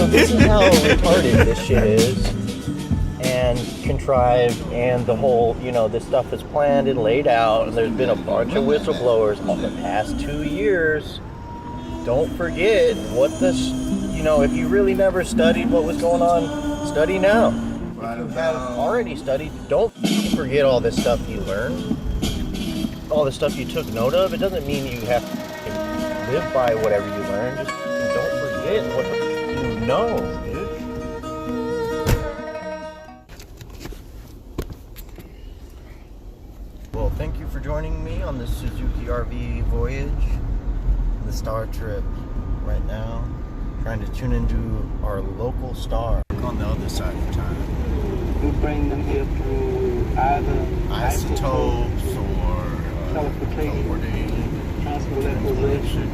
this is how retarded this shit is, and contrived, and the whole, this stuff is planned and laid out, and there's been a bunch of whistleblowers over the past 2 years. Don't forget what this, if you really never studied what was going on, study now. If you have already studied, don't forget all this stuff you learned, all the stuff you took note of. It doesn't mean you have to live by whatever you learned. Just don't forget what you know, dude. Well, thank you for joining me on this Suzuki RV voyage, the Star Trip right now. Trying to tune into our local star on the other side of town. We bring them here through either isotopes or teleportation, transportation,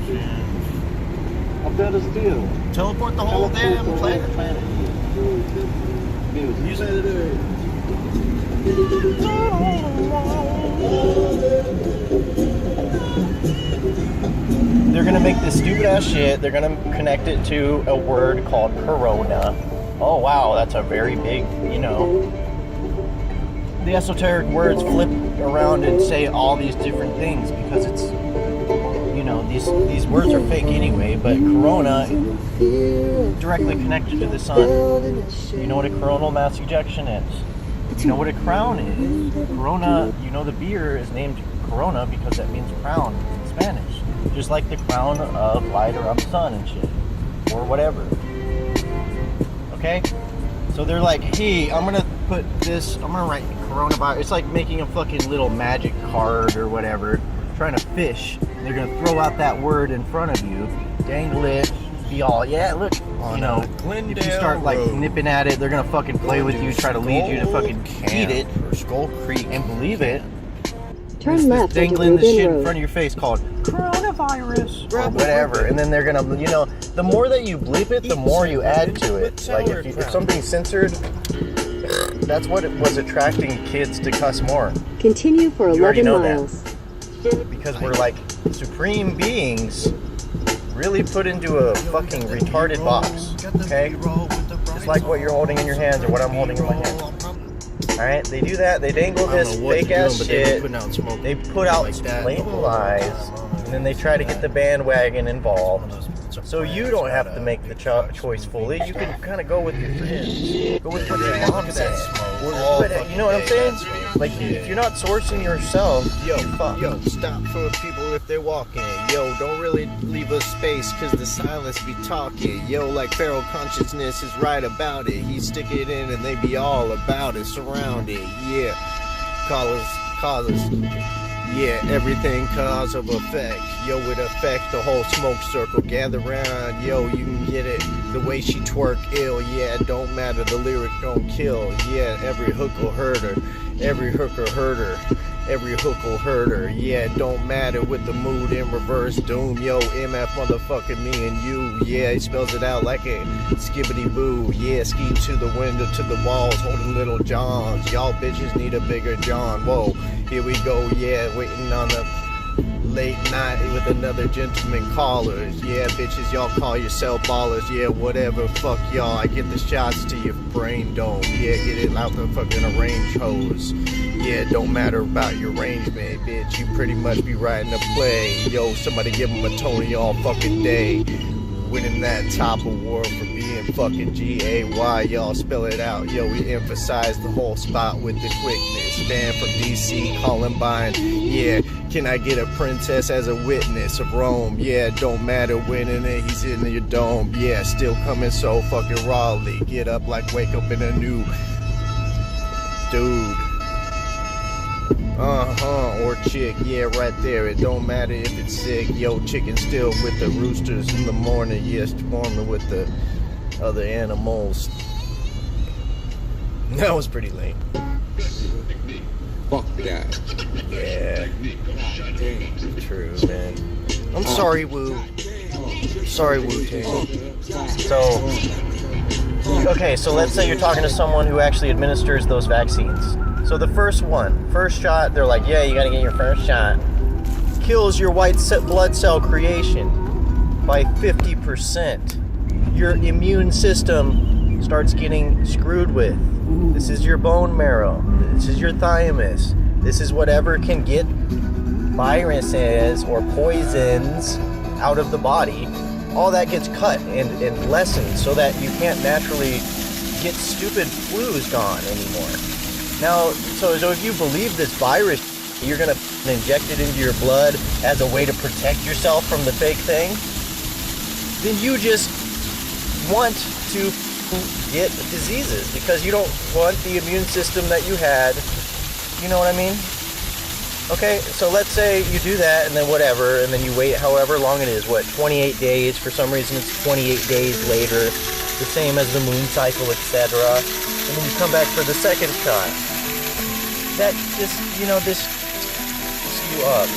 or better still, teleport the whole damn planet. Music. You say that they're gonna make this stupid ass shit. They're gonna connect it to a word called Corona. Oh wow, that's a very big, the esoteric words flip around and say all these different things because it's, these words are fake anyway, but Corona directly connected to the sun. You know what a coronal mass ejection is? You know what a crown is? Corona, the beer is named Corona because that means crown in Spanish. Just like the crown of light around the sun and shit. Or whatever. Okay? So they're like, hey, I'm gonna write coronavirus. It's like making a fucking little magic card or whatever, trying to fish. They're gonna throw out that word in front of you, dangle it, be all, yeah, look, if you start like nipping at it, they're gonna fucking play with you, try to lead you to fucking eat it, or Skull Creek, and believe it. Turn left dangling this shit in front of your face called coronavirus or whatever, and then they're gonna, the more that you bleep it, the more you add to it. Like if something's censored, that's what it was attracting kids to cuss more. Continue for 11 miles. Because we're like supreme beings, really put into a fucking retarded box. Okay, it's like what you're holding in your hands or what I'm holding in my hand. Alright, they do that, they dangle this fake ass shit, they put out blatant lies, and then they try to get the bandwagon involved. So you don't have to make the choice fully, you can kind of go with your friends, go with what your mom said. But, you know what I'm saying? Like, if you're not sourcing yourself, you're fucked. Yo, stop for people if they're walking. Yo, don't really leave us space, cause the silence be talking. Yo, like feral consciousness is right about it. He stick it in and they be all about it, surrounded. Yeah, causes. Yeah, everything cause of effect. Yo, it affect the whole smoke circle. Gather round, yo, you can get it. The way she twerk ill, yeah, it don't matter. The lyric don't kill. Yeah, every hook will hurt her. Every hooker hurt her. Every hook will hurt her. Yeah, it don't matter with the mood in reverse doom. Yo, MF motherfucking me and you. Yeah, he spells it out like a skibbity boo. Yeah, ski to the window, to the walls, holding little Johns. Y'all bitches need a bigger John. Whoa, here we go. Yeah, waiting on the late night with another gentleman callers. Yeah, bitches, y'all call yourself ballers. Yeah, whatever, fuck y'all. I get the shots to your brain dome. Yeah, get it out the fucking arrange hose. Yeah, don't matter about your arrangement, bitch. You pretty much be riding a play. Yo, somebody give him a Tony all fucking day. Winning that top award for being fucking G-A-Y. Y'all spell it out. Yo, we emphasize the whole spot with the quickness. Fan from DC, Columbine. Yeah, can I get a princess as a witness of Rome? Yeah, don't matter winning it, he's in your dome. Yeah, still coming so fucking rawly. Get up like wake up in a new dude. Or chick, yeah, right there. It don't matter if it's sick. Yo, chicken still with the roosters in the morning. Yes, morning with the other animals. That was pretty lame. Fuck that. Yeah. True, man. I'm sorry, Woo. Sorry, Wu-Tang. Okay, so let's say you're talking to someone who actually administers those vaccines. So the first shot, they're like, yeah, you gotta get your first shot. Kills your white blood cell creation by 50%. your immune system starts getting screwed with. This is your bone marrow. This is your thymus. This is whatever can get viruses or poisons out of the body. All that gets cut and lessened so that you can't naturally get stupid flus gone anymore. Now, so if you believe this virus, you're gonna inject it into your blood as a way to protect yourself from the fake thing, then you just want to get diseases because you don't want the immune system that you had. You know what I mean? Okay, so let's say you do that and then whatever, and then you wait however long it is, 28 days, for some reason it's 28 days later, the same as the moon cycle, etc. And then you come back for the second shot. That just, this you up.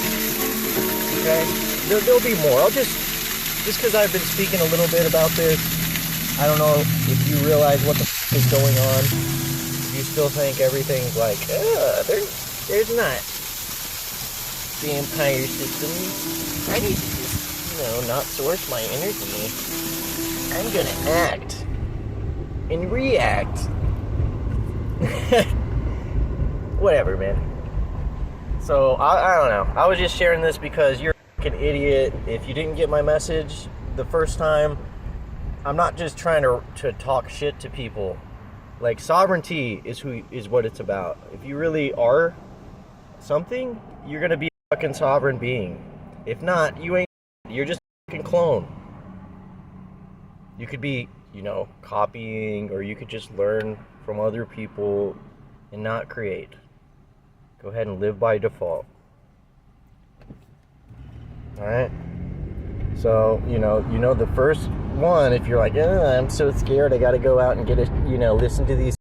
Okay? There'll be more. I'll just because I've been speaking a little bit about this, I don't know if you realize what the is going on. If you still think everything's like, there's not vampire systems. I need to just, not source my energy. I'm gonna act and react. Whatever, man. So, I don't know. I was just sharing this because you're an idiot. If you didn't get my message the first time, I'm not just trying to talk shit to people. Like, sovereignty is what it's about. If you really are something, you're gonna be a fucking sovereign being. If not, you ain't. You're just a fucking clone. You could be, copying, or you could just learn from other people and not create. Go ahead and live by default. Alright? So, the first one, if you're like, I'm so scared, I gotta go out and get listen to these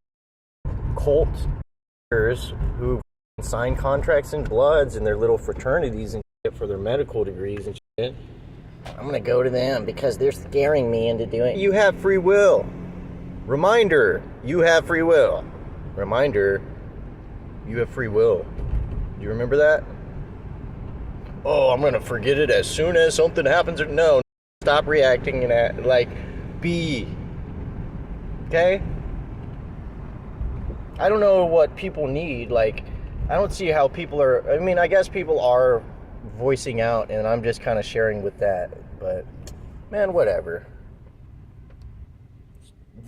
culters who sign contracts in Bloods and their little fraternities and shit for their medical degrees and shit. I'm gonna go to them because they're scaring me into doing it. You have free will. Reminder, you have free will. Reminder, you have free will. Do you remember that? Oh, I'm gonna forget it as soon as something happens. No, stop reacting and be. Okay? I don't know what people need. I don't see how people are. I guess people are voicing out, and I'm just kind of sharing with that. But, man, whatever.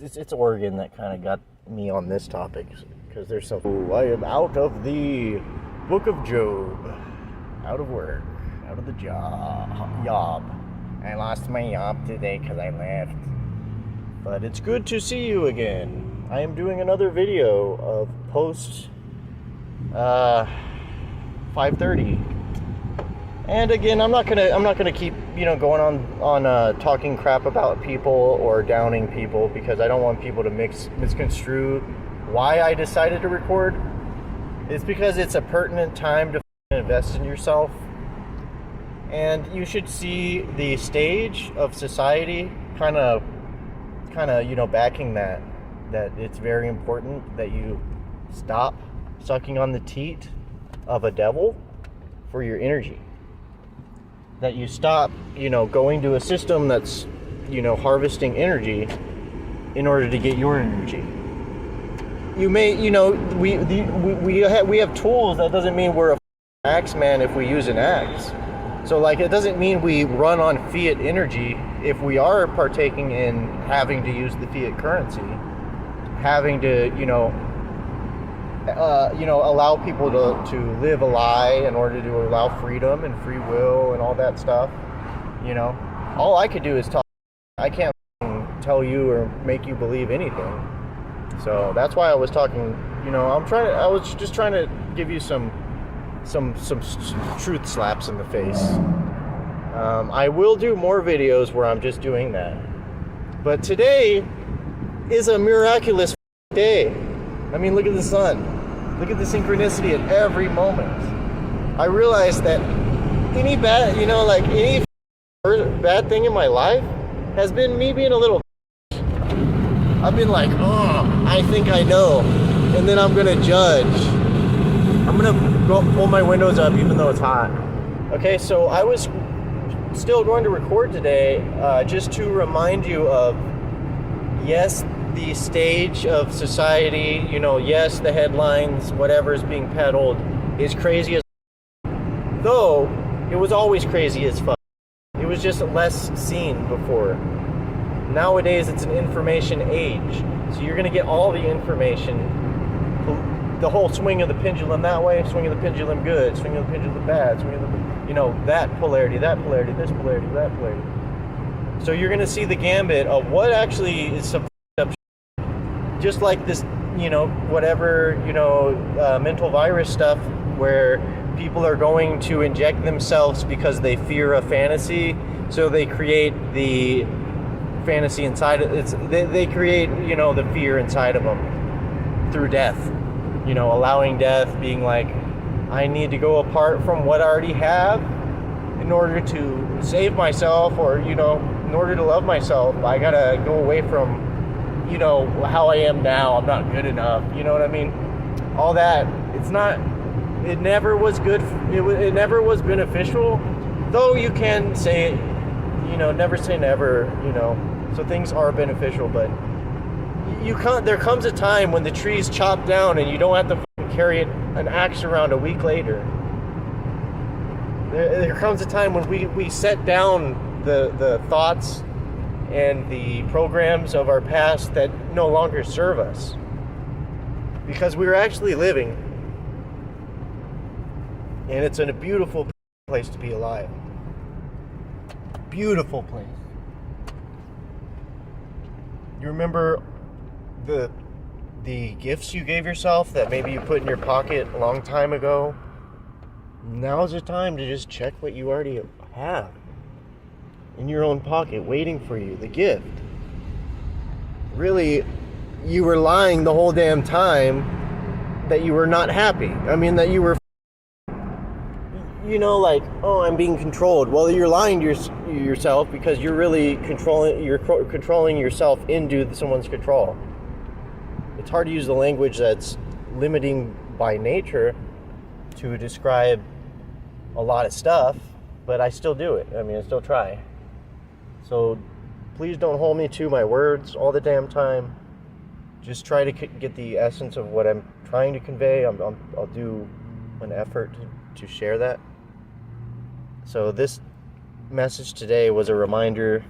It's Oregon that kind of got me on this topic, because there's some. I am out of the Book of Job. Out of work. Out of the job. I lost my job today because I left. But it's good to see you again. I am doing another video of post 5:30. And again, I'm not gonna keep going on talking crap about people or downing people, because I don't want people to misconstrue why I decided to record. It's because it's a pertinent time to invest in yourself, and you should see the stage of society kind of backing that it's very important that you stop sucking on the teat of a devil for your energy. That you stop, going to a system that's, harvesting energy in order to get your energy. You may, we have tools. That doesn't mean we're a axe man if we use an axe. So, it doesn't mean we run on fiat energy if we are partaking in having to use the fiat currency, having to, allow people to live a lie in order to allow freedom and free will and all that stuff. All I could do is talk. I can't tell you or make you believe anything. So that's why I was talking. I was just trying to give you some truth slaps in the face. I will do more videos where I'm just doing that. But today is a miraculous day. Look at the sun. Look at the synchronicity at every moment. I realized that any bad, any bad thing in my life has been me being a little. I've been like, I think I know, and then I'm gonna judge. I'm gonna pull my windows up even though it's hot. Okay, so I was still going to record today, just to remind you of yes, the stage of society, yes, the headlines, whatever is being peddled is crazy as though it was always crazy as fuck. It was just less seen before. Nowadays, it's an information age. So you're going to get all the information, the whole swing of the pendulum that way, swing of the pendulum good, swing of the pendulum bad, swing of the, that polarity, this polarity, that polarity. So you're going to see the gambit of what actually is some up, just like this, whatever, mental virus stuff where people are going to inject themselves because they fear a fantasy, so they create the fantasy inside it. They create, the fear inside of them through death, allowing death, being like, I need to go apart from what I already have in order to save myself, or, in order to love myself, I gotta go away from, how I am now. I'm not good enough. You know what I mean? All that. It never was good. It never was beneficial, though you can say, never say never, so things are beneficial, but there comes a time when the tree's chopped down and you don't have to carry an axe around a week later. There comes a time when we set down the thoughts and the programs of our past that no longer serve us, because we were actually living, and it's in a beautiful place to be alive. Beautiful place. You remember the gifts you gave yourself that maybe you put in your pocket a long time ago? Now's the time to just check what you already have in your own pocket, waiting for you, the gift. Really, you were lying the whole damn time that you were not happy. I mean, that you were, like, oh, I'm being controlled. Well, you're lying to yourself, because you're really controlling yourself into someone's control. It's hard to use the language that's limiting by nature to describe a lot of stuff, but I still do it. I mean, I still try. So please don't hold me to my words all the damn time. Just try to get the essence of what I'm trying to convey. I'll do an effort to share that. So this message today was a reminder.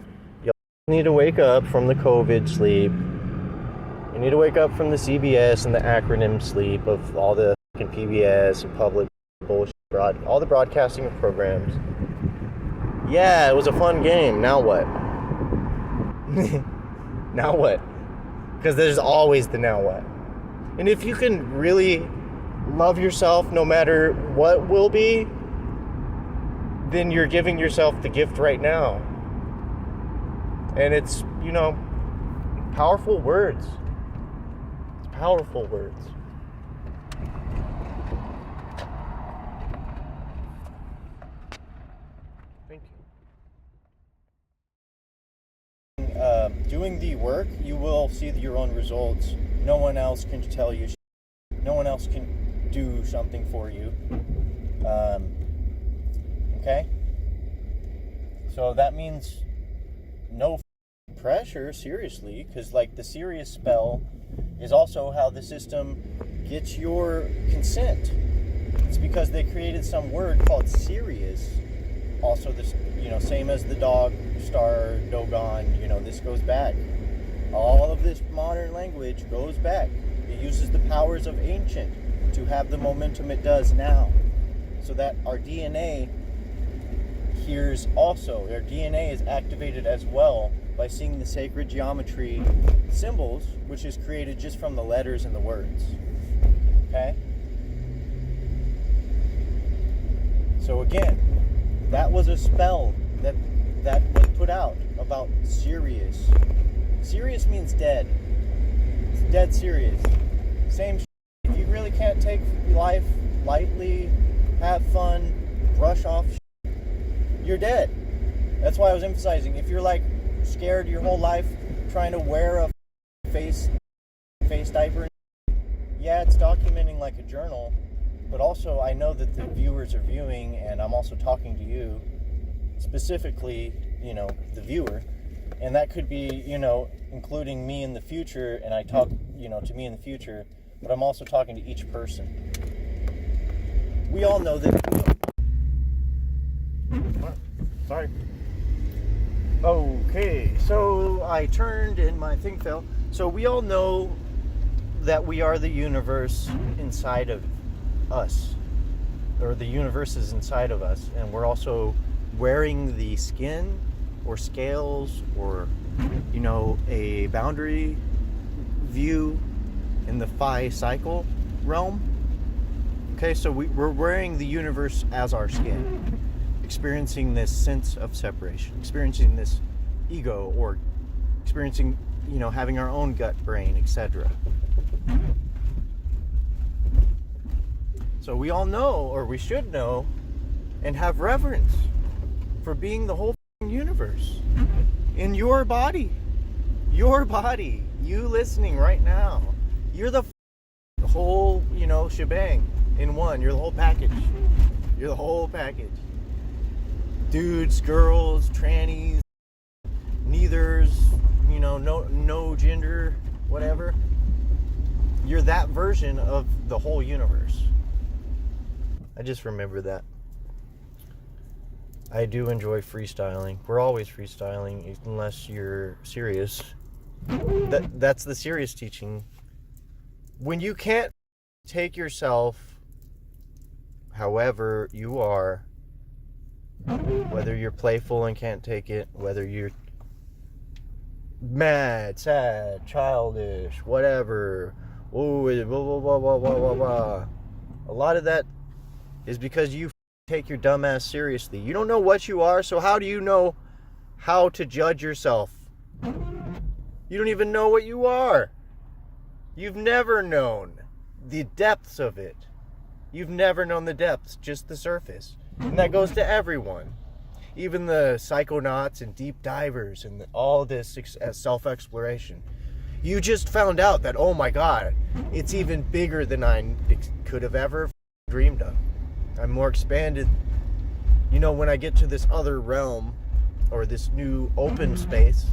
You need to wake up from the COVID sleep. You need to wake up from the CBS and the acronym sleep of all the fucking PBS and public bullshit, all the broadcasting of programs. Yeah, it was a fun game. Now what? Now what? Because there's always the now what. And if you can really love yourself no matter what will be, then you're giving yourself the gift right now. And it's, powerful words. It's powerful words. Thank you. Doing the work, you will see your own results. No one else can tell you. No one else can do something for you. Okay? So that means no pressure, seriously, because the serious spell is also how the system gets your consent. It's because they created some word called serious. Also, this, same as the dog, star, Dogon, this goes back. All of this modern language goes back. It uses the powers of ancient to have the momentum it does now. So that our DNA hears also. Our DNA is activated as well by seeing the sacred geometry symbols, which is created just from the letters and the words. Okay? So again, that was a spell that was put out about Sirius. Sirius means dead. It's dead serious. Same shit. If you really can't take life lightly, have fun, brush off shit, you're dead. That's why I was emphasizing, if you're scared your whole life trying to wear a face diaper, yeah, it's documenting like a journal, but also I know that the viewers are viewing, and I'm also talking to you, specifically, the viewer, And that could be, you know, including me in the future, and I talk, you know, to me in the future, but I'm also talking to each person. We all know that. Sorry. Okay, so I turned and my thing fell. So we all know that we are the universe inside of us, or the universe is inside of us, and we're also wearing the skin or scales or, you know, a boundary view in the phi cycle realm. Okay, so we're wearing the universe as our skin, experiencing this sense of separation, experiencing this ego, or experiencing, you know, having our own gut, brain, etc. So we all know, or we should know, and have reverence for being the whole universe in your body. Your body. You listening right now. You're the whole, you know, shebang in one. You're the whole package. You're the whole package. Dudes, girls, trannies, neithers, you know, no gender, whatever. You're that version of the whole universe. I just remember that. I do enjoy freestyling. We're always freestyling unless you're serious. That's the serious teaching. When you can't take yourself however you are, whether you're playful and can't take it, whether you're mad, sad, childish, whatever, oh, blah, blah, blah, blah, blah, blah, blah. A lot of that is because you take your dumb ass seriously. You don't know what you are, so how do you know how to judge yourself? You don't even know what you are. You've never known the depths of it. You've never known the depths, just the surface. And that goes to everyone. Even the psychonauts and deep divers and all this self-exploration. You just found out that, oh my God, it's even bigger than I could have ever dreamed of. I'm more expanded. You know, when I get to this other realm or this new open space,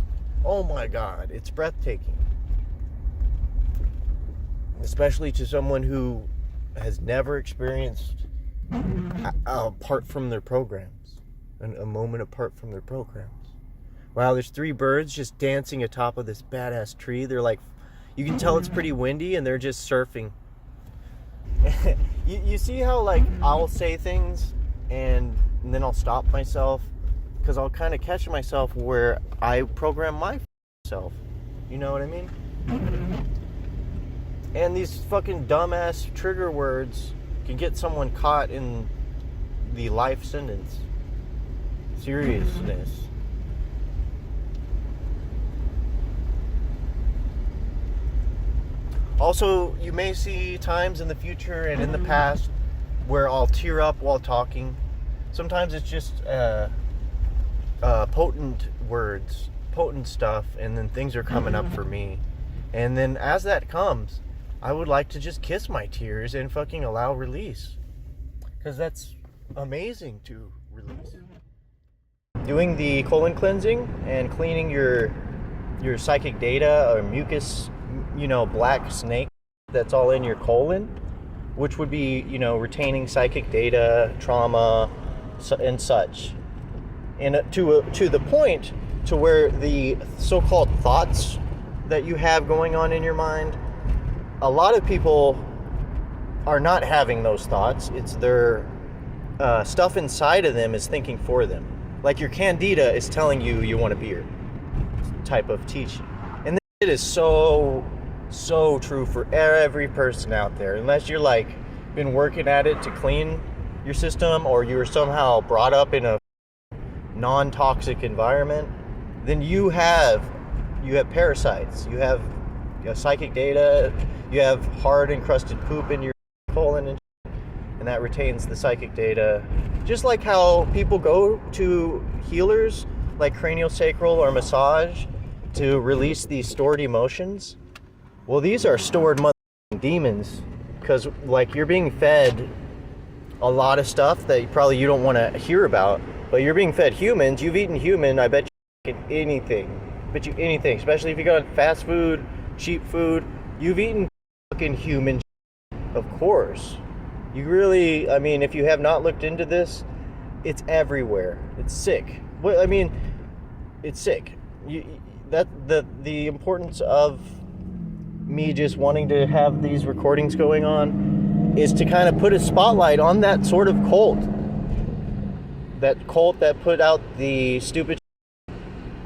oh my God, it's breathtaking. Especially to someone who has never experienced apart from their programs, a moment apart from their programs. Wow, there's 3 birds just dancing atop of this badass tree. They're like, you can tell it's pretty windy and they're just surfing. You see how, like, I'll say things and then I'll stop myself because I'll kind of catch myself where I program myself. You know what I mean? And these fucking dumbass trigger words can get someone caught in the life sentence. Seriousness. Also, you may see times in the future and in the past where I'll tear up while talking. Sometimes it's just potent words, potent stuff, and then things are coming up for me. And then as that comes, I would like to just kiss my tears and fucking allow release. Because that's amazing to release. Doing the colon cleansing and cleaning your psychic data or mucus, you know, black snake that's all in your colon, which would be, you know, retaining psychic data, trauma, and such. And to the point to where the so-called thoughts that you have going on in your mind, a lot of people are not having those thoughts. It's their stuff inside of them is thinking for them. Like your candida is telling you you want a beer type of teaching. And it is so true for every person out there. Unless you're like been working at it to clean your system, or you were somehow brought up in a non-toxic environment, then you have parasites, you have psychic data, you have hard encrusted poop in your colon, and that retains the psychic data. Just like how people go to healers like craniosacral or massage to release these stored emotions. Well, these are stored demons, because like you're being fed a lot of stuff that you don't want to hear about, but you're being fed humans. You've eaten human, I bet you anything. bet you anything, especially if you go on fast food, cheap food, you've eaten fucking human shit. Of course. You really, I mean, if you have not looked into this, it's everywhere. It's sick. Well, I mean, it's sick. The importance of me just wanting to have these recordings going on is to kind of put a spotlight on that sort of cult. That cult that put out the stupid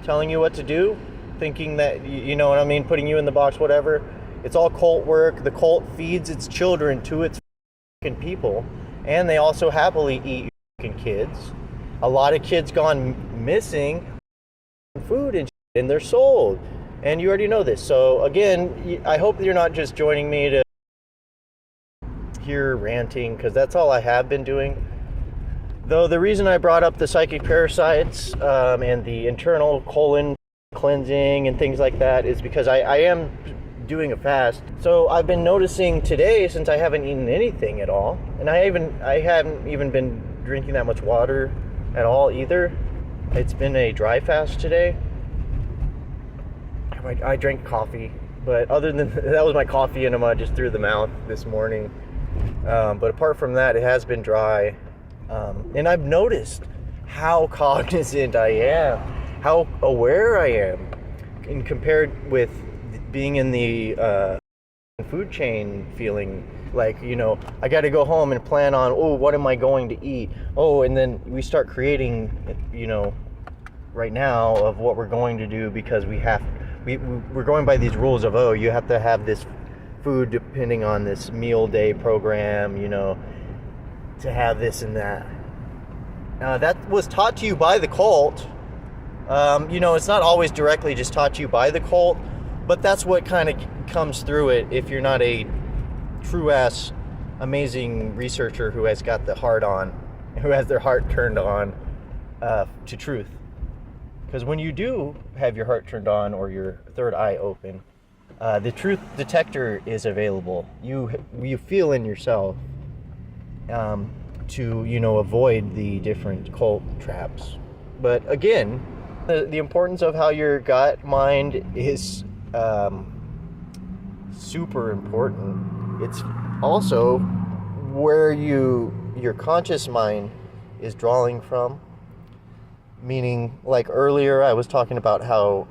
telling you what to do, thinking that, you know what I mean, putting you in the box, whatever. It's all cult work. The cult feeds its children to its people, and they also happily eat kids. A lot of kids gone missing food and they're sold, and you already know this. So again, I hope that you're not just joining me to hear ranting, because that's all I have been doing. Though the reason I brought up the psychic parasites and the internal colon cleansing and things like that is because I am doing a fast. So I've been noticing today, since I haven't eaten anything at all, and I haven't even been drinking that much water at all either. It's been a dry fast today. I drank coffee, but other than that was my coffee enema just through the mouth this morning. But apart from that, it has been dry. And I've noticed how cognizant I am, how aware I am, and compared with being in the food chain, feeling like, you know, I got to go home and plan on, oh, what am I going to eat? Oh, and then we start creating, you know, right now of what we're going to do, because we're going by these rules of, oh, you have to have this food depending on this meal day program, you know, to have this and that. That was taught to you by the cult. You know, it's not always directly just taught to you by the cult, but that's what kind of comes through it if you're not a true-ass amazing researcher who has got the heart on, who has their heart turned on to truth. Because when you do have your heart turned on or your third eye open, the truth detector is available. You feel in yourself to, you know, avoid the different cult traps. But again, the importance of how your gut mind is super important. It's also where your conscious mind is drawing from. Meaning, like earlier, I was talking about how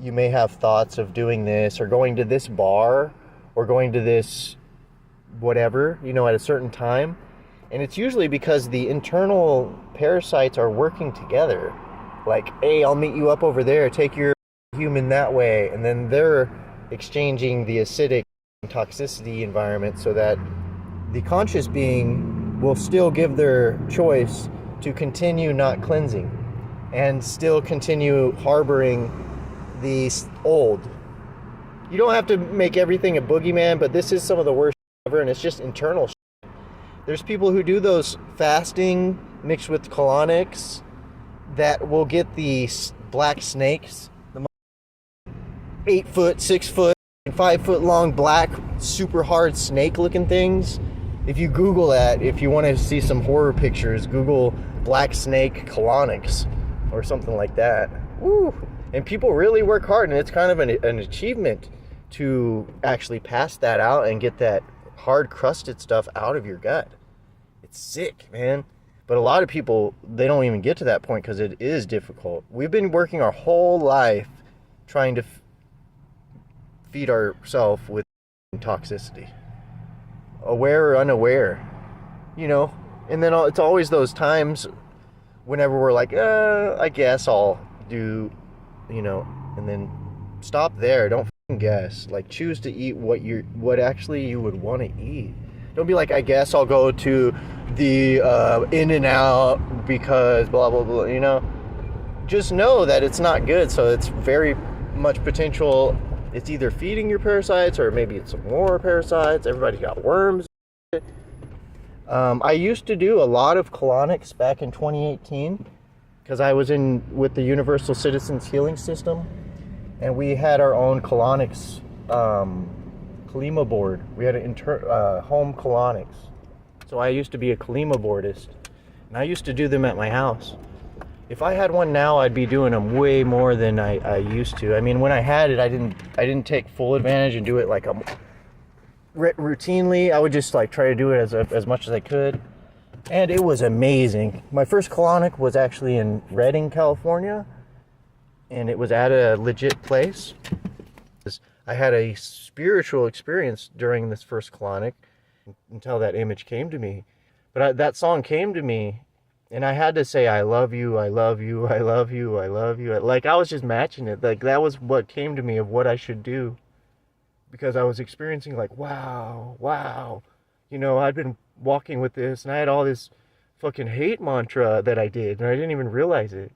you may have thoughts of doing this or going to this bar or going to this whatever, you know, at a certain time. And it's usually because the internal parasites are working together. Like, hey, I'll meet you up over there, take your human that way. And then they're exchanging the acidic toxicity environment so that the conscious being will still give their choice to continue not cleansing and still continue harboring these old. You don't have to make everything a boogeyman, but this is some of the worst ever, and it's just internal shit. There's people who do those fasting mixed with colonics that will get the black snakes, the 8 foot, 6 foot, 5 foot long black, super hard snake looking things. If you Google that, if you want to see some horror pictures, Google black snake colonics or something like that. Woo! And people really work hard, and it's kind of an achievement to actually pass that out and get that hard crusted stuff out of your gut. It's sick, man. But a lot of people, they don't even get to that point because it is difficult. We've been working our whole life trying to feed ourselves with toxicity, aware or unaware, you know. And then it's always those times whenever we're like, I guess I'll do, you know, and then stop there. Don't fucking guess. Like, choose to eat what actually you would want to eat. Don't be like, I guess I'll go to the In-N-Out because blah, blah, blah, you know. Just know that it's not good, so it's very much potential. It's either feeding your parasites or maybe it's some more parasites. Everybody's got worms. I used to do a lot of colonics back in 2018 because I was with the Universal Citizens Healing System, and we had our own colonics Kalima board. We had home colonics. So I used to be a Kalima boardist, and I used to do them at my house. If I had one now, I'd be doing them way more than I used to. I mean, when I had it, I didn't take full advantage and do it like routinely. I would just like try to do it as much as I could, and it was amazing. My first colonic was actually in Redding, California, and it was at a legit place. I had a spiritual experience during this first colonic until that image came to me. But that song came to me, and I had to say, I love you, I love you, I love you, I love you. Like, I was just matching it. Like, that was what came to me of what I should do. Because I was experiencing, like, wow. You know, I'd been walking with this, and I had all this fucking hate mantra that I did, and I didn't even realize it.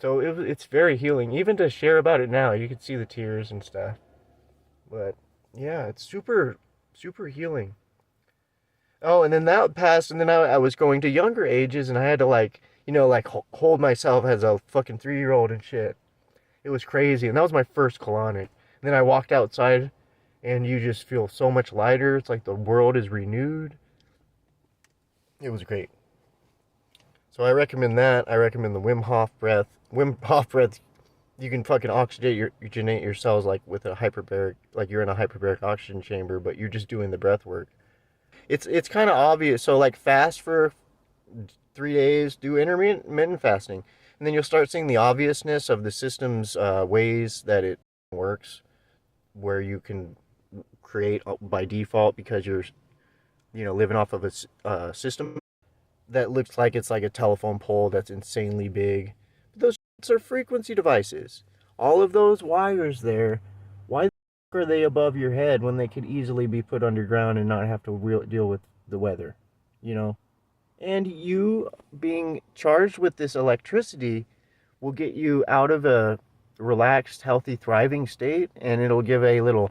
So it's very healing. Even to share about it now, you can see the tears and stuff. But, yeah, it's super, super healing. Oh, and then that passed, and then I was going to younger ages, and I had to, like, you know, like, hold myself as a fucking 3-year-old and shit. It was crazy, and that was my first colonic. And then I walked outside, and you just feel so much lighter. It's like the world is renewed. It was great. So I recommend that. I recommend the Wim Hof breath. Wim Hof breath, you can fucking oxygenate your cells like with a hyperbaric, like you're in a hyperbaric oxygen chamber, but you're just doing the breath work. It's kind of obvious. So like fast for 3 days, do intermittent fasting, and then you'll start seeing the obviousness of the system's ways that it works, where you can create by default because you're, you know, living off of a system that looks like it's like a telephone pole that's insanely big. Those are frequency devices. All of those wires there, why the fuck are they above your head when they could easily be put underground and not have to deal with the weather, you know? And you being charged with this electricity will get you out of a relaxed, healthy, thriving state, and it'll give a little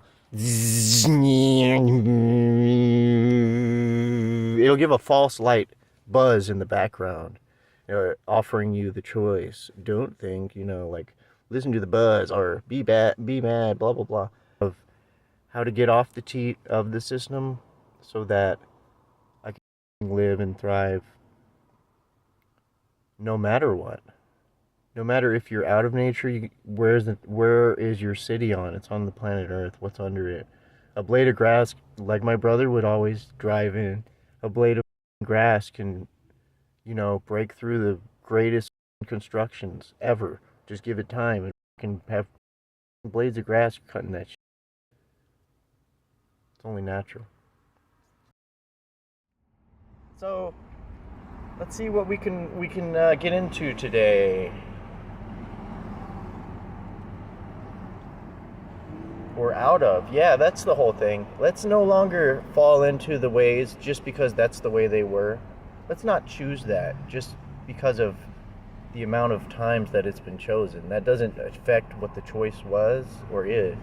it'll give a false light buzz in the background, offering you the choice. Don't think, you know, like, listen to the buzz or be mad, blah, blah, blah, of how to get off the teat of the system so that I can live and thrive no matter what. No matter if you're out of nature, where is your city on? It's on the planet Earth. What's under it? A blade of grass, like my brother would always drive in, a blade of grass can, you know, break through the greatest constructions ever. Just give it time, and can have blades of grass cutting that shit. It's only natural. So let's see what we can get into today. Or out of. Yeah, that's the whole thing. Let's no longer fall into the ways just because that's the way they were. Let's not choose that just because of the amount of times that it's been chosen. That doesn't affect what the choice was or is.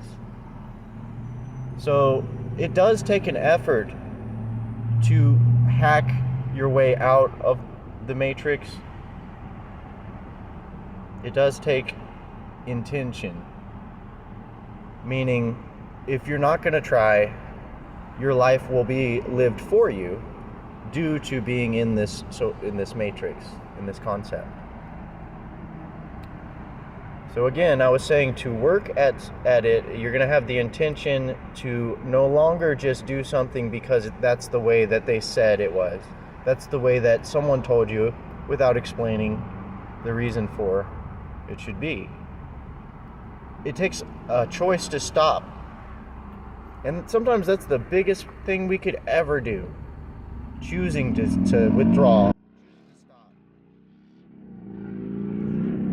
So it does take an effort to hack your way out of the matrix. It does take intention. Meaning, if you're not going to try, your life will be lived for you due to being in this matrix, in this concept. So again, I was saying to work at it, you're going to have the intention to no longer just do something because that's the way that they said it was. That's the way that someone told you without explaining the reason for it should be. It takes a choice to stop. And sometimes that's the biggest thing we could ever do. Choosing to withdraw.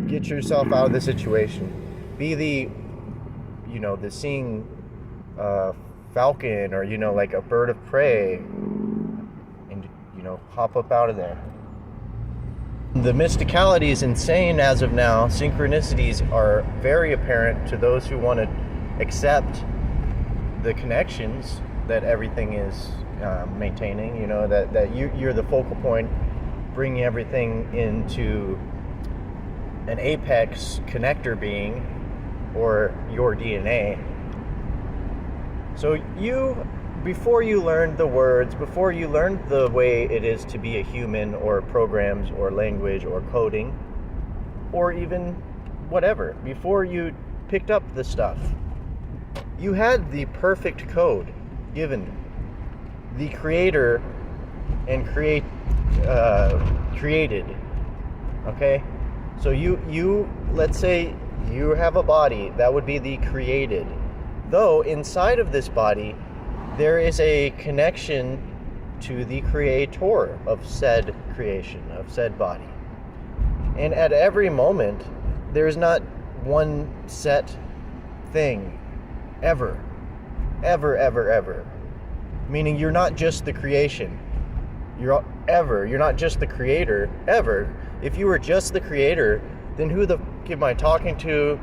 Get yourself out of the situation. Be the seeing falcon, or, like a bird of prey. And, hop up out of there. The mysticality is insane as of now. Synchronicities are very apparent to those who want to accept the connections that everything is maintaining. That you're the focal point, bringing everything into an apex connector being, or your DNA. So you before you learned the words, before you learned the way it is to be a human, or programs, or language, or coding, or even whatever, before you picked up the stuff, you had the perfect code given. The creator and created. Okay? So you let's say you have a body, that would be the created. Though inside of this body, there is a connection to the creator of said creation, of said body. And at every moment, there's not one set thing, ever. Meaning you're not just the creation. You're not just the creator, ever. If you were just the creator, then who the f*** am I talking to?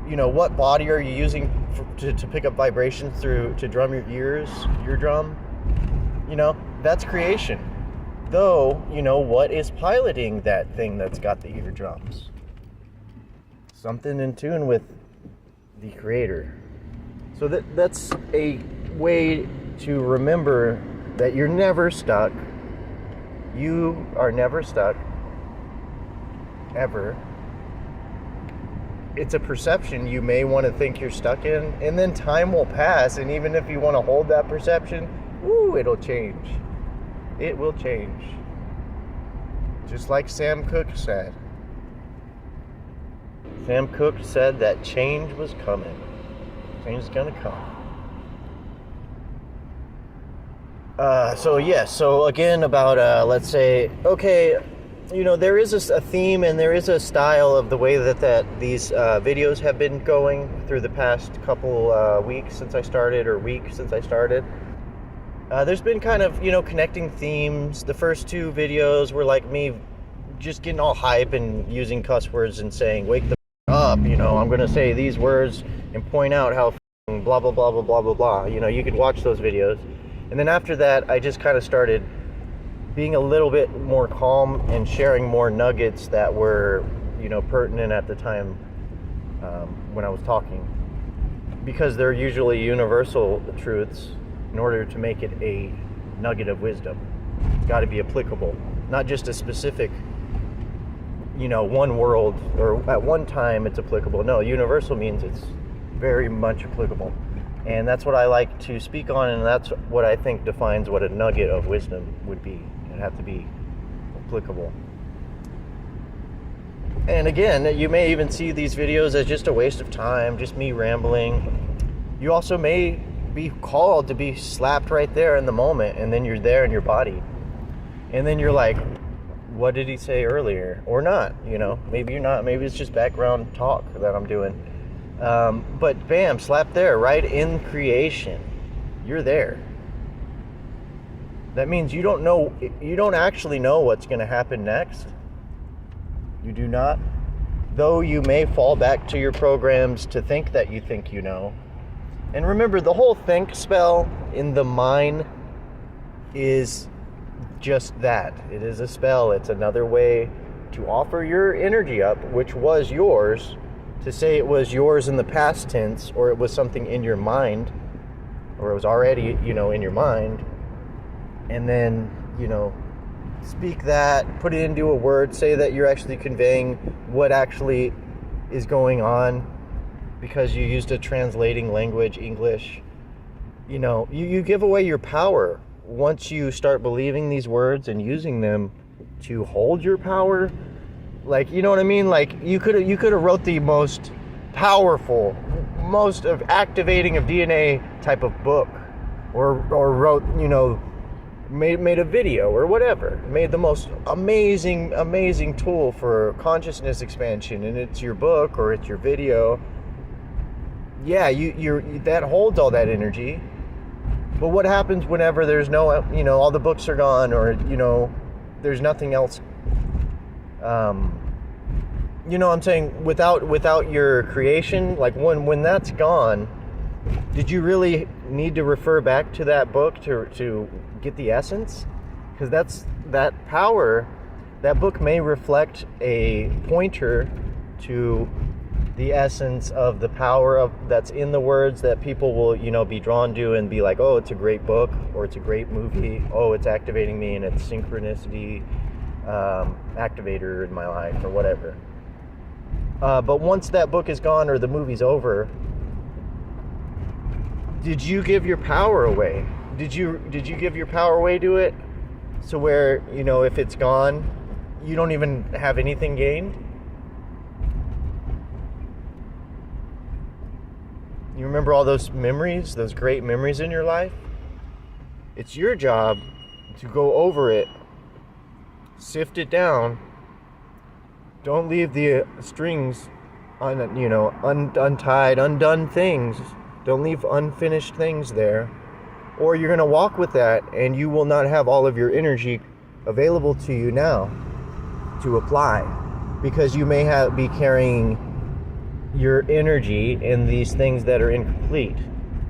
You know, what body are you using to pick up vibrations to drum your eardrum? You know, that's creation. Though, you know, what is piloting that thing that's got the eardrums? Something in tune with the creator. So that's a way to remember that you're never stuck. You are never stuck, ever. It's a perception you may want to think you're stuck in, and then time will pass, and even if you want to hold that perception, it'll change. It will change. Just like Sam Cooke said. Sam Cooke said that change was coming. Change is gonna come. So again about, let's say, okay, you know, there is a theme and there is a style of the way that these videos have been going through the past couple weeks since I started, or week since I started. There's been kind of, you know, connecting themes. The first two videos were like me just getting all hype and using cuss words and saying, wake the up, you know, I'm going to say these words and point out how blah, blah, blah, blah, blah, blah, blah. You know, you could watch those videos. And then after that, I just kind of started being a little bit more calm and sharing more nuggets that were, you know, pertinent at the time when I was talking. Because they're usually universal truths. In order to make it a nugget of wisdom, it's got to be applicable. Not just a specific, you know, one world, or at one time it's applicable. No, universal means it's very much applicable. And that's what I like to speak on, and that's what I think defines what a nugget of wisdom would be. It'd have to be applicable. And again, you may even see these videos as just a waste of time, just me rambling. You also may be called to be slapped right there in the moment, and then you're there in your body. And then you're like, what did he say earlier? Or not, you know, maybe you're not, maybe it's just background talk that I'm doing. But bam, slap there, right in creation. You're there. That means you don't actually know what's going to happen next. You do not. Though you may fall back to your programs to think that you think you know. And remember, the whole think spell in the mind is just that. It is a spell. It's another way to offer your energy up, which was yours, to say it was yours in the past tense, or it was something in your mind, or it was already, you know, in your mind. And then, you know, speak that, put it into a word, say that you're actually conveying what actually is going on, because you used a translating language, English. You know, you give away your power once you start believing these words and using them to hold your power. Like, you know what I mean? Like, you could have wrote the most powerful, most of activating of DNA type of book, or wrote, you know, made a video or whatever, made the most amazing tool for consciousness expansion, and it's your book or it's your video. Yeah, you're that holds all that energy. But what happens whenever there's no, you know, all the books are gone, or, you know, there's nothing else? You know what I'm saying? Without your creation, like when that's gone, did you really need to refer back to that book to get the essence? Because that power, that book may reflect a pointer to the essence of the power of that's in the words that people will, be drawn to and be like, oh, it's a great book, or it's a great movie, oh, it's activating me, and it's synchronicity activator in my life, or whatever. But once that book is gone or the movie's over, did you give your power away? Did you give your power away to it? So where, if it's gone, you don't even have anything gained? You remember all those memories, those great memories in your life? It's your job to go over it, sift it down. Don't leave the strings untied, undone things. Don't leave unfinished things there. Or you're going to walk with that, and you will not have all of your energy available to you now to apply, because you may be carrying your energy in these things that are incomplete,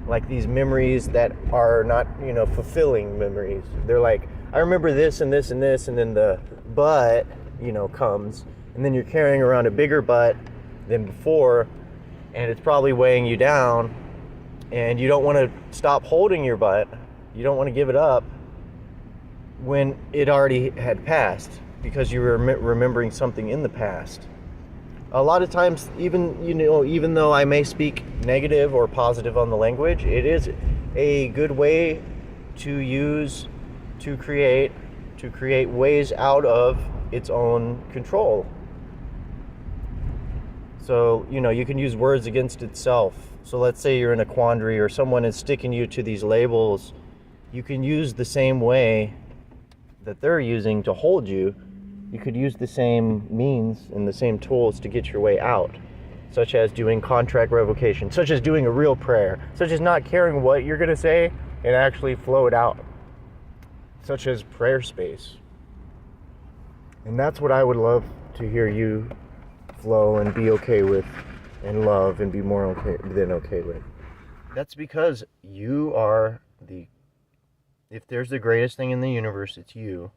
like these memories that are not, fulfilling memories. They're like, I remember this and this and this, and then the but, comes, and then you're carrying around a bigger but than before, and it's probably weighing you down, and you don't want to stop holding your butt. You don't want to give it up when it already had passed, because you were remembering something in the past. A lot of times, even though I may speak negative or positive on the language, it is a good way to use to create ways out of its own control. So, you can use words against itself. So let's say you're in a quandary, or someone is sticking you to these labels. You can use the same way that they're using to hold you. You could use the same means and the same tools to get your way out, such as doing contract revocation, such as doing a real prayer, such as not caring what you're going to say and actually flow it out, such as prayer space. And that's what I would love to hear you flow and be okay with, and love and be more okay than okay with. That's because you are if there's the greatest thing in the universe, it's you.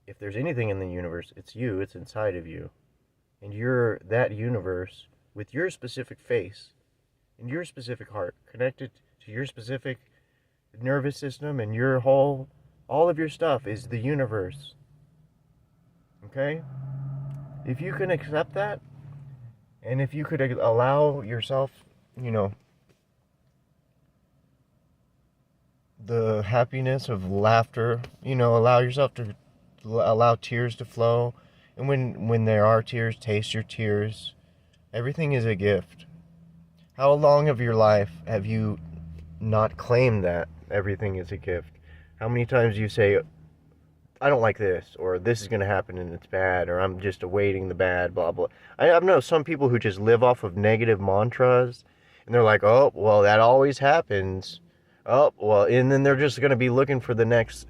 If there's anything in the universe, it's you, it's inside of you. And you're that universe with your specific face and your specific heart, connected to your specific nervous system, and all of your stuff is the universe. Okay? If you can accept that, and if you could allow yourself, the happiness of laughter, allow yourself to allow tears to flow, and when there are tears, taste your tears. Everything is a gift. How long of your life have you not claimed that everything is a gift? How many times do you say, I don't like this, or this is going to happen and it's bad, or I'm just awaiting the bad, blah, blah. I know some people who just live off of negative mantras, and they're like, oh, well, that always happens. Oh, well, and then they're just going to be looking for the next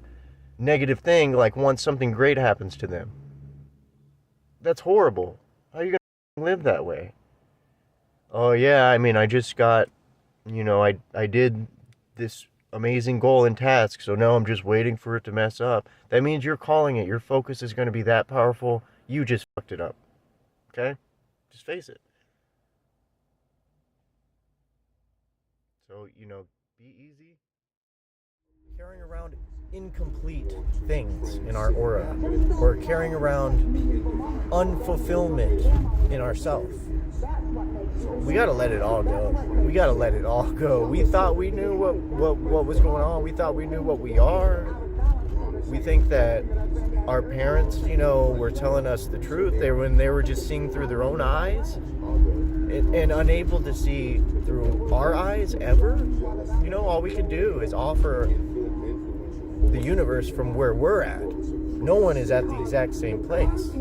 negative thing, like once something great happens to them. That's horrible. How are you going to live that way? Oh, yeah, I just got, I did this amazing goal and task, so now I'm just waiting for it to mess up. That means you're calling it. Your focus is going to be that powerful. You just fucked it up. Okay? Just face it. So, be easy. Carrying around incomplete things in our aura, or carrying around unfulfillment in ourself. We gotta let it all go. We gotta let it all go. We thought we knew what was going on. We thought we knew what we are. We think that our parents, were telling us the truth. When they were just seeing through their own eyes and unable to see through our eyes ever. All we can do is offer the universe from where we're at. No one is at the exact same place.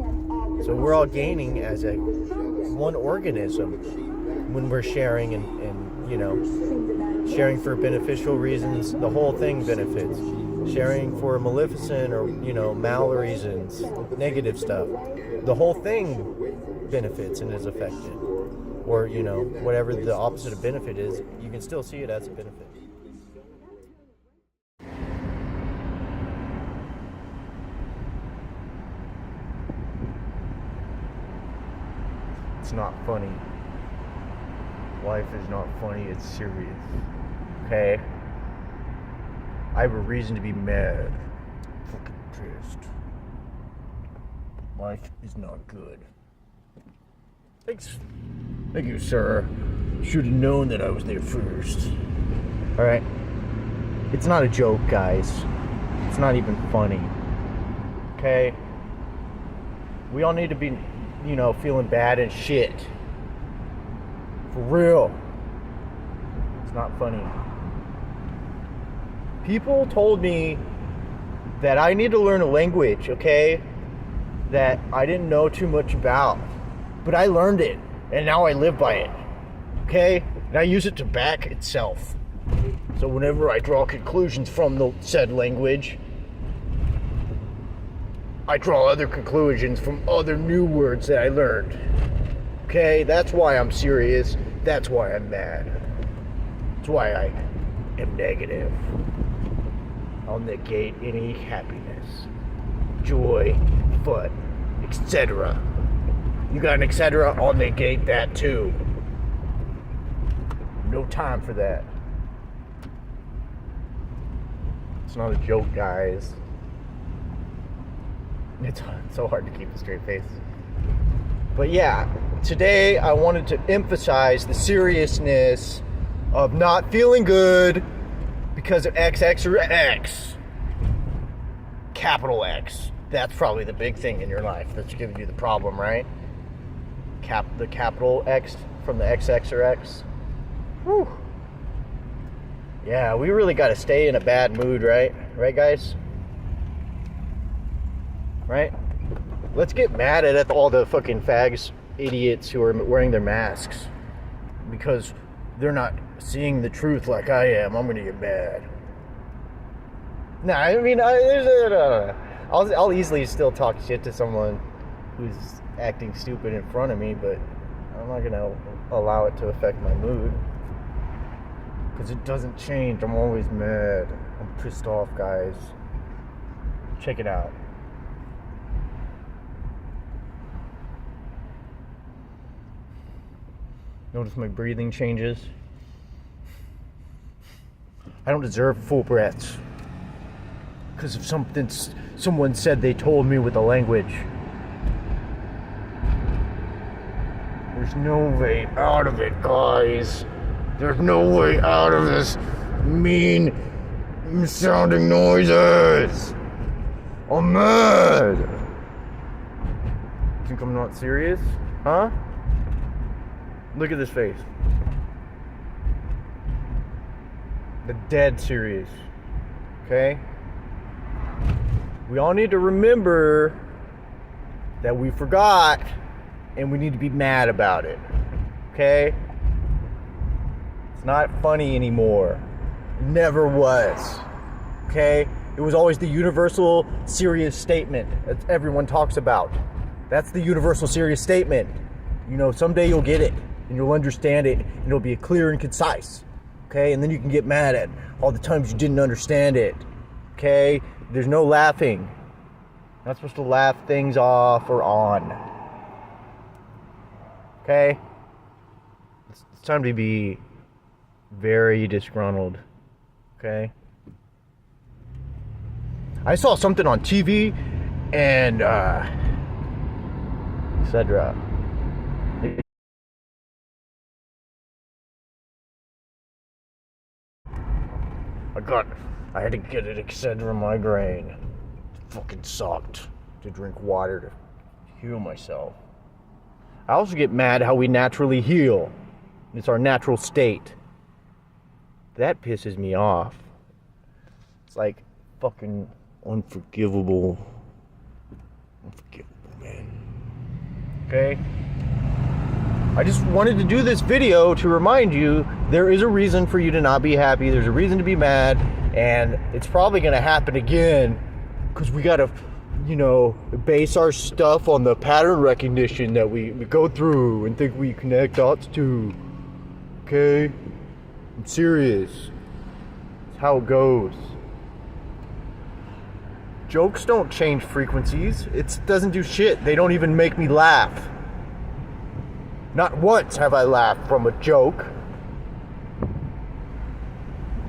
So we're all gaining as one organism when we're sharing and sharing for beneficial reasons. The whole thing benefits. Sharing for maleficent or, mal reasons, negative stuff. The whole thing benefits and is affected. Or, whatever the opposite of benefit is, you can still see it as a benefit. It's not funny. Life is not funny, it's serious. Okay? I have a reason to be mad. Fucking pissed. Life is not good. Thanks. Thank you, sir. Should have known that I was there first. Alright? It's not a joke, guys. It's not even funny. Okay? We all need to be, feeling bad and shit. For real. It's not funny. People told me that I need to learn a language, okay? That I didn't know too much about. But I learned it, and now I live by it. Okay? And I use it to back itself. So whenever I draw conclusions from the said language, I draw other conclusions from other new words that I learned. Okay? That's why I'm serious. That's why I'm mad. That's why I am negative. I'll negate any happiness, joy, fun, etc. You got an etc.? I'll negate that too. No time for that. It's not a joke, guys. It's so hard to keep a straight face. But yeah, today I wanted to emphasize the seriousness of not feeling good because of XX or X. Capital X. That's probably the big thing in your life that's giving you the problem, right? The capital X from the XX or X. Whew. Yeah, we really got to stay in a bad mood, right? Right, guys? Right? Let's get mad at all the fucking fags, idiots who are wearing their masks because they're not seeing the truth like I am. I'm gonna get mad. Nah, I mean, I'll easily still talk shit to someone who's acting stupid in front of me, but I'm not gonna allow it to affect my mood because it doesn't change. I'm always mad. I'm pissed off, guys. Check it out. Notice my breathing changes. I don't deserve full breaths because of something someone said they told me with a language. There's no way out of it, guys. There's no way out of this mean sounding noises. I'm mad. Think I'm not serious? Huh? Look at this face. The dead serious. Okay? We all need to remember that we forgot and we need to be mad about it. Okay? It's not funny anymore. It never was. Okay? It was always the universal serious statement that everyone talks about. That's the universal serious statement. Someday you'll get it. And you'll understand it, and it'll be clear and concise, okay? And then you can get mad at all the times you didn't understand it, okay? There's no laughing. You're not supposed to laugh things off or on, okay? It's time to be very disgruntled, okay? I saw something on TV, and, etc. I had to get an Excedrin migraine. It fucking sucked to drink water to heal myself. I also get mad how we naturally heal. It's our natural state. That pisses me off. It's like fucking unforgivable. Unforgivable, man. Okay? I just wanted to do this video to remind you there is a reason for you to not be happy. There's a reason to be mad. And it's probably going to happen again because we got to, base our stuff on the pattern recognition that we go through and think we connect dots to. Okay? I'm serious. It's how it goes. Jokes don't change frequencies. It doesn't do shit. They don't even make me laugh. Not once have I laughed from a joke.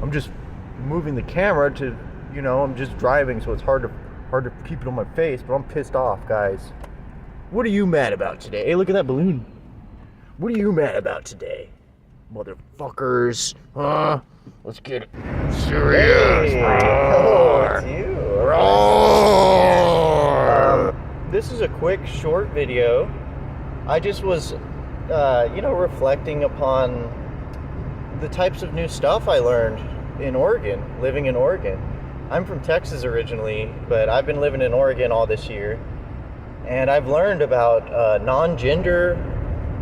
I'm just moving the camera to, I'm just driving, so it's hard to keep it on my face, but I'm pissed off, guys. What are you mad about today? Hey, look at that balloon. What are you mad about today? Motherfuckers. Let's get it serious. Oh, it's you. This is a quick, short video. I just was, reflecting upon the types of new stuff I learned in Oregon, living in Oregon. I'm from Texas originally, but I've been living in Oregon all this year. And I've learned about non-gender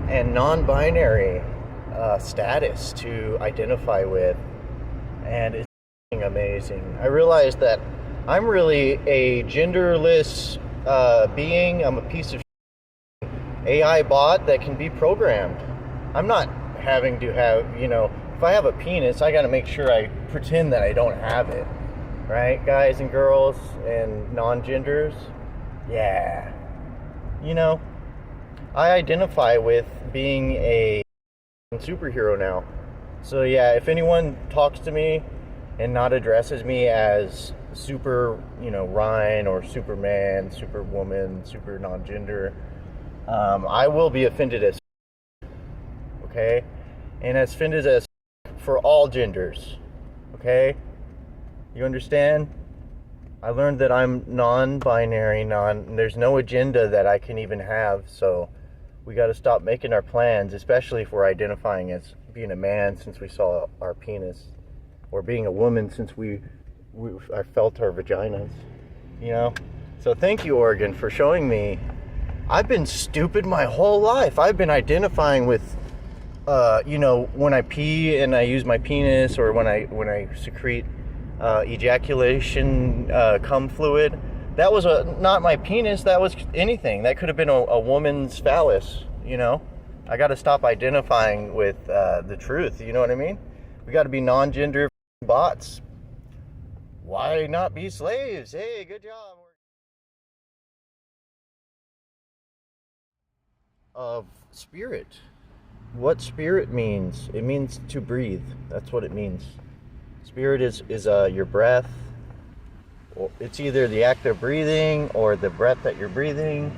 and non-binary status to identify with. And it's amazing. I realized that I'm really a genderless being. I'm a piece of AI bot that can be programmed. I'm not having to have, if I have a penis, I got to make sure I pretend that I don't have it. Right, guys and girls and non-genders? Yeah. I identify with being a superhero now. So yeah, if anyone talks to me and not addresses me as super, Ryne or Superman, Superwoman, super non-gender, I will be offended as okay? And as offended as for all genders, okay? You understand? I learned that I'm non-binary, there's no agenda that I can even have, so we got to stop making our plans, especially if we're identifying as being a man since we saw our penis, or being a woman since I felt our vaginas, So thank you, Oregon, for showing me. I've been stupid my whole life. I've been identifying with, when I pee and I use my penis, or when I secrete ejaculation cum fluid. That was not my penis. That was anything. That could have been a woman's phallus. I got to stop identifying with the truth. You know what I mean? We got to be non-gender bots. Why not be slaves? Hey, good job. Of spirit. What spirit means? It means to breathe. That's what it means. Spirit is your breath. It's either the act of breathing or the breath that you're breathing.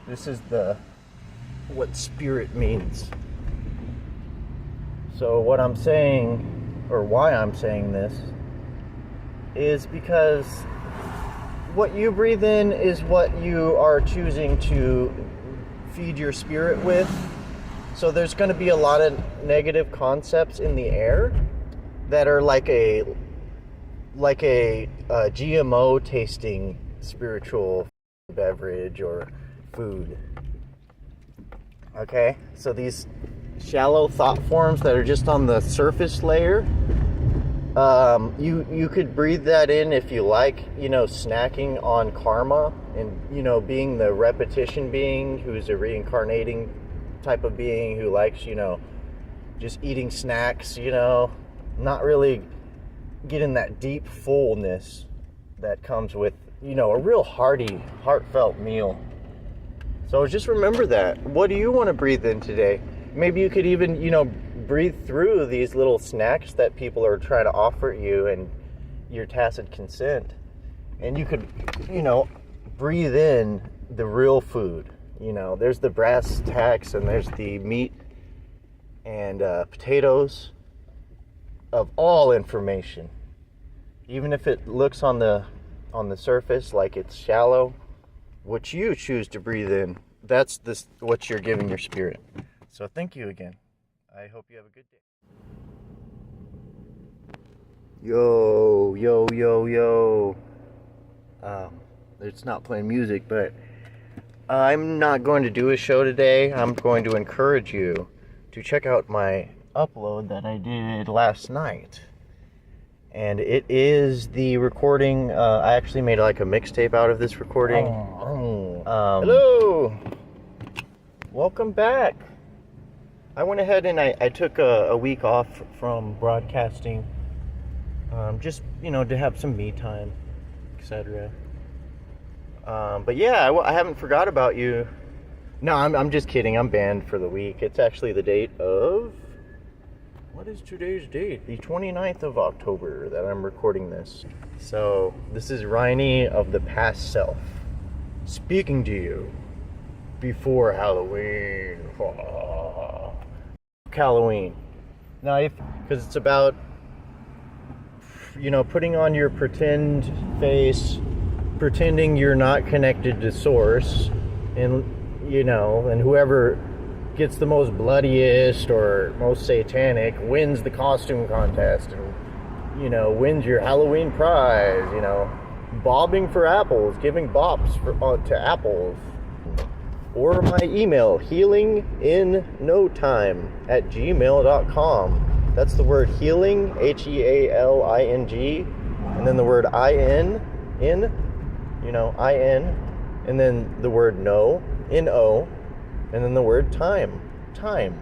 This is what spirit means. So what I'm saying, or why I'm saying this, is because what you breathe in is what you are choosing to feed your spirit with. So there's going to be a lot of negative concepts in the air that are like a GMO tasting spiritual beverage or food. Okay, so these shallow thought forms that are just on the surface layer, you could breathe that in if you like, snacking on karma and, being the repetition being who's a reincarnating type of being who likes, just eating snacks, not really getting that deep fullness that comes with, a real hearty, heartfelt meal. So just remember that. What do you want to breathe in today? Maybe you could even, breathe through these little snacks that people are trying to offer you and your tacit consent. And you could, breathe in the real food. There's the brass tacks and there's the meat and potatoes of all information. Even if it looks on the surface like it's shallow, what you choose to breathe in, that's what you're giving your spirit. So thank you again. I hope you have a good day. Yo. It's not playing music, but I'm not going to do a show today. I'm going to encourage you to check out my upload that I did last night. And it is the recording. I actually made like a mixtape out of this recording. Hello. Welcome back. I went ahead and I took a week off from broadcasting. Just, to have some me time, etc. But yeah, I haven't forgot about you. No, I'm just kidding. I'm banned for the week. It's actually the date of... What is today's date? The 29th of October that I'm recording this. So, this is Ryney of the past self speaking to you before Halloween. Halloween. Now, because it's about, putting on your pretend face, pretending you're not connected to source, and and whoever gets the most bloodiest or most satanic wins the costume contest and, wins your Halloween prize, bobbing for apples, giving bops to apples. Or my email, healinginnotime@gmail.com. That's the word healing, HEALING, and then the word IN, IN, and then the word no, NO, and then the word time, TIME.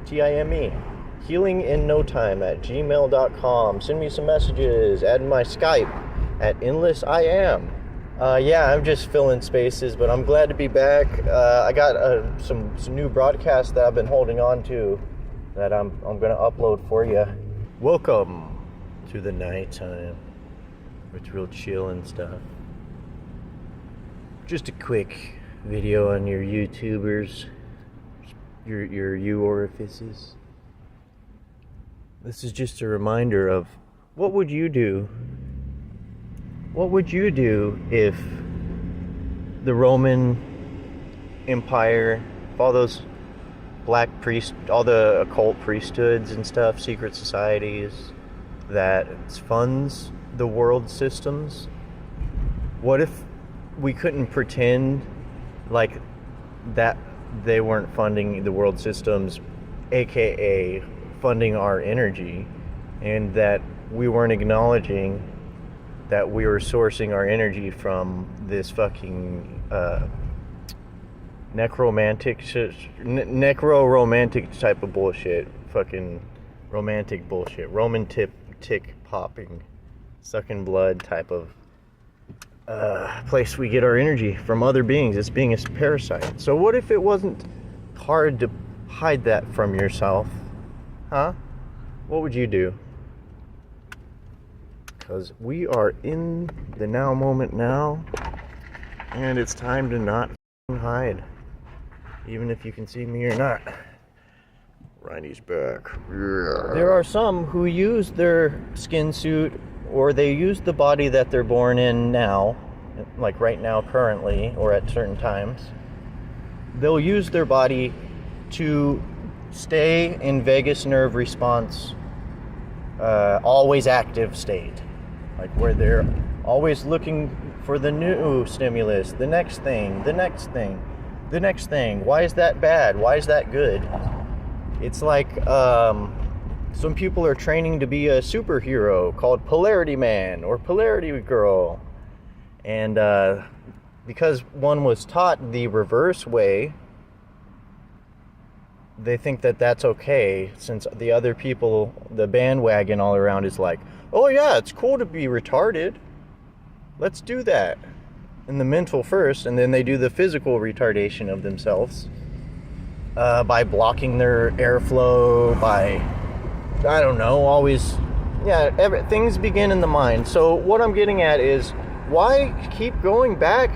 healinginnotime@gmail.com. Send me some messages, add my Skype at endlessiam. I'm just filling spaces, but I'm glad to be back. I got some new broadcasts that I've been holding on to that I'm going to upload for you. Welcome to the nighttime. It's real chill and stuff. Just a quick video on your YouTubers, your orifices. This is just a reminder of what would you do? What would you do if the Roman Empire, all those black priests, all the occult priesthoods and stuff, secret societies that funds the world systems? What if we couldn't pretend like that they weren't funding the world systems, aka funding our energy, and that we weren't acknowledging that we were sourcing our energy from this fucking necromantic type of bullshit, fucking romantic bullshit, Roman tick popping, sucking blood type of place we get our energy from other beings. It's being a parasite. So what if it wasn't hard to hide that from yourself? Huh? What would you do? Because we are in the now moment now, and it's time to not hide, even if you can see me or not. Ryney's back. Yeah. There are some who use their skin suit, or they use the body that they're born in now, like right now currently, or at certain times. They'll use their body to stay in vagus nerve response, always active state. Like where they're always looking for the new stimulus, the next thing, the next thing, the next thing. Why is that bad? Why is that good? It's like some people are training to be a superhero called Polarity Man or Polarity Girl. And because one was taught the reverse way, they think that that's okay, since the other people, the bandwagon all around is like, oh yeah, it's cool to be retarded. Let's do that. And the mental first, and then they do the physical retardation of themselves by blocking their airflow, by, I don't know, always, things begin in the mind. So what I'm getting at is, why keep going back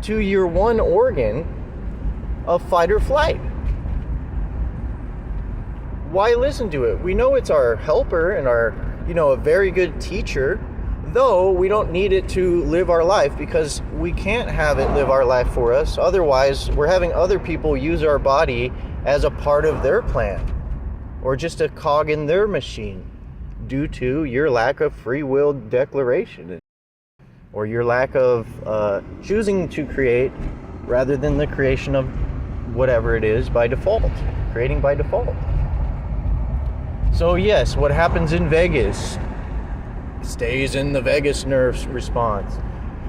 to your one organ of fight or flight? Why listen to it? We know it's our helper and our, a very good teacher, though we don't need it to live our life, because we can't have it live our life for us. Otherwise, we're having other people use our body as a part of their plan, or just a cog in their machine, due to your lack of free will declaration, or your lack of choosing to create rather than the creation of whatever it is by default, creating by default. So yes, what happens in Vegas stays in the vagus nerve response.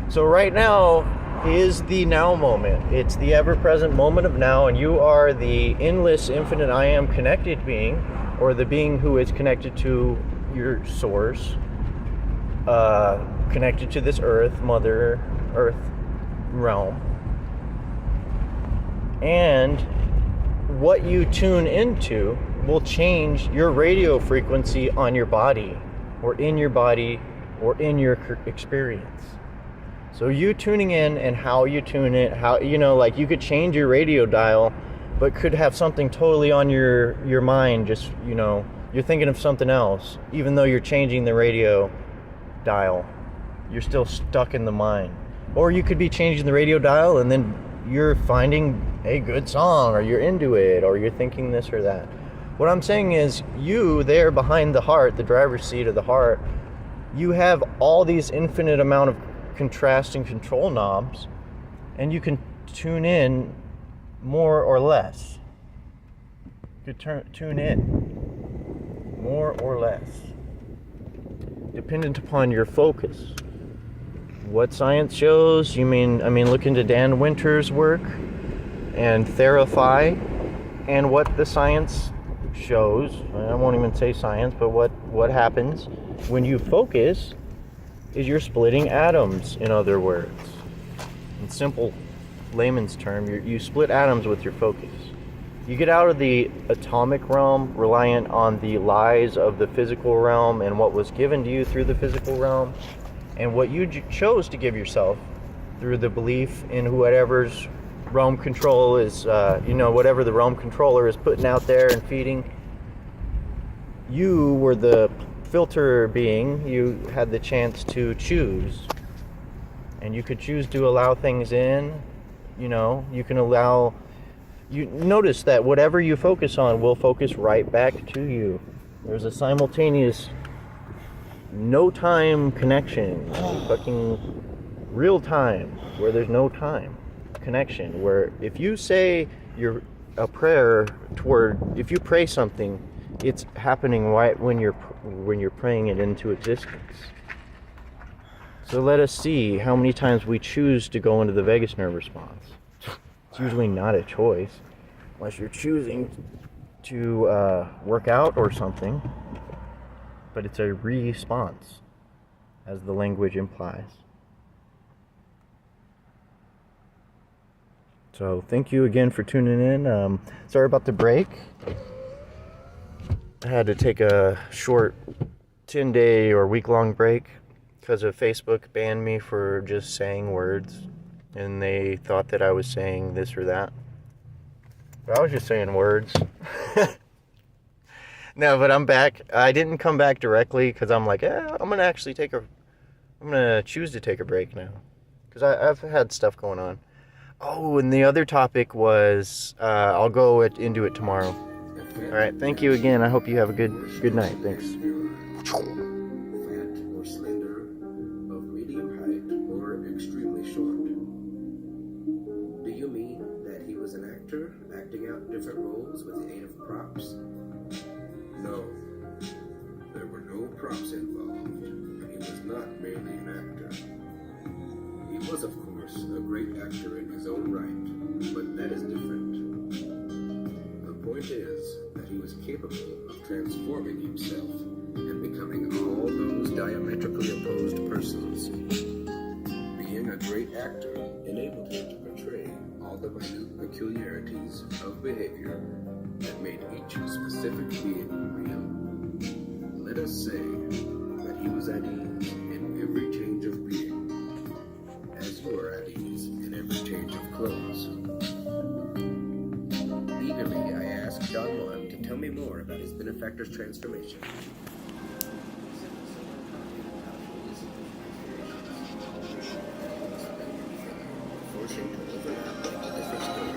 So right now is the now moment. It's the ever-present moment of now, and you are the endless, infinite I am connected being, or the being who is connected to your source, connected to this earth, Mother Earth realm. And what you tune into will change your radio frequency on your body, or in your experience. So you tuning in and how you tune it, how, you know, like you could change your radio dial, but could have something totally on your mind, just, you know, you're thinking of something else, even though you're changing the radio dial. You're still stuck in the mind. Or you could be changing the radio dial and then you're finding a good song, or you're into it, or you're thinking this or that. What I'm saying is, you there behind the heart, the driver's seat of the heart, you have all these infinite amount of contrasting control knobs, and you can tune in more or less. You could tune in more or less, dependent upon your focus. What science shows, I mean, look into Dan Winter's work and Therify, and what the science shows. I won't even say science, but what happens when you focus is you're splitting atoms, in other words. In simple layman's term, you split atoms with your focus. You get out of the atomic realm, reliant on the lies of the physical realm and what was given to you through the physical realm, and what you chose to give yourself through the belief in whatever's realm control is, whatever the realm controller is putting out there and feeding. You were the filter being. You had the chance to choose, and you could choose to allow things in. You know, you can allow. You notice that whatever you focus on will focus right back to you. There's a simultaneous no time connection, fucking real time, where there's no time connection, where if you say a prayer if you pray something, it's happening right when you're praying it into existence. So let us see how many times we choose to go into the vagus nerve response. It's usually not a choice, unless you're choosing to work out or something. But it's a response, as the language implies. So thank you again for tuning in. Sorry about the break. I had to take a short 10-day or week-long break because of Facebook banned me for just saying words, and they thought that I was saying this or that. But I was just saying words. No, but I'm back. I didn't come back directly because I'm like, I'm going to choose to take a break now. Because I've had stuff going on. Oh, and the other topic was, I'll go into it tomorrow. All right, thank you again. I hope you have a good night. Thanks. Fat or slender, of medium height or extremely short. Do you mean that he was an actor, acting out different roles with the aid of props? No, there were no props involved, and he was not merely an actor. He was, of course, a great actor in his own right, but that is different. The point is that he was capable of transforming himself and becoming all those diametrically opposed persons. Being a great actor enabled him to portray all the minute peculiarities of behavior that made each specific being real. Let us say that he was at ease in every change of being, as you are at ease in every change of clothes. Eagerly, I asked Don Juan to tell me more about his benefactor's transformation. Forcing to overlap into different stories.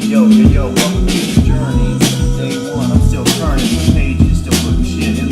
Yo, welcome to the journey. Day one, I'm still turning the pages, still putting shit in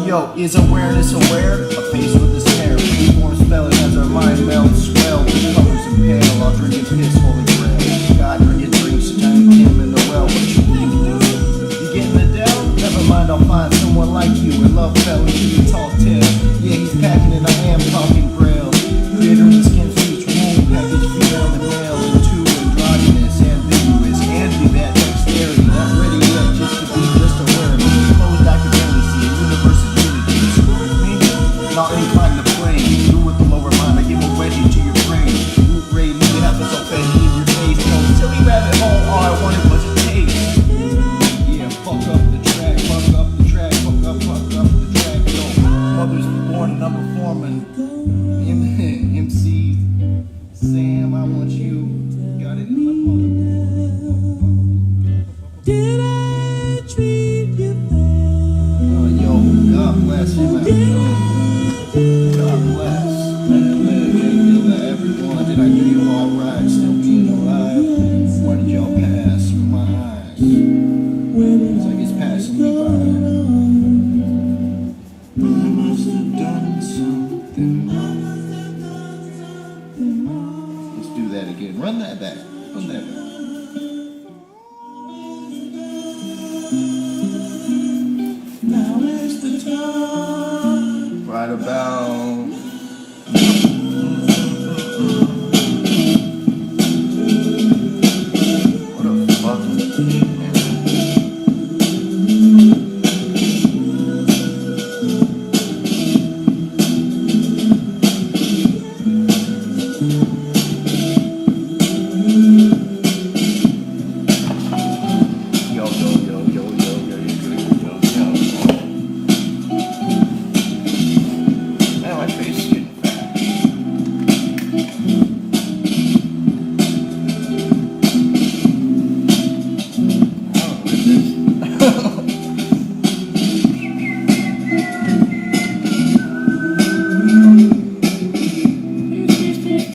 Yo, is awareness aware? A face with a snare. Reform spelling as our mind melts. Swell with colors and pale. I'll drink it piss, holy grail. God drinking drinks, giant Kim in the well. What you think, dude? You getting the down? Never mind, I'll find someone like you. And love fell into your tall tale. Yeah, he's packing and I am talking braille. Bittering skin speech womb. Package female and male into androgynous. Ambiguous. Envy that dexterity. Not ready yet, just to be just aware of me. Closed, I can barely see a universe of unity. Screw with me? Not inclined to play. Through with the lower mind, I give a wedgie to your brain. Root ray, me, have this offended in your face. No silly rabbit hole, all I wanted was a taste. Yeah, fuck up the track, fuck up the track, fuck up the track. Yo, mother's born and I'm performing. MC Sam, I want you. Got it in my mother. Did I treat you Oh, yo, God bless you, man. God bless. Let everyone. Did I do you all right? Still being alive? Why did y'all pass my eyes? It's like it's passing me by. I must have done something wrong. Let's do that again. Run that back. Run that back. Now is the time. Right about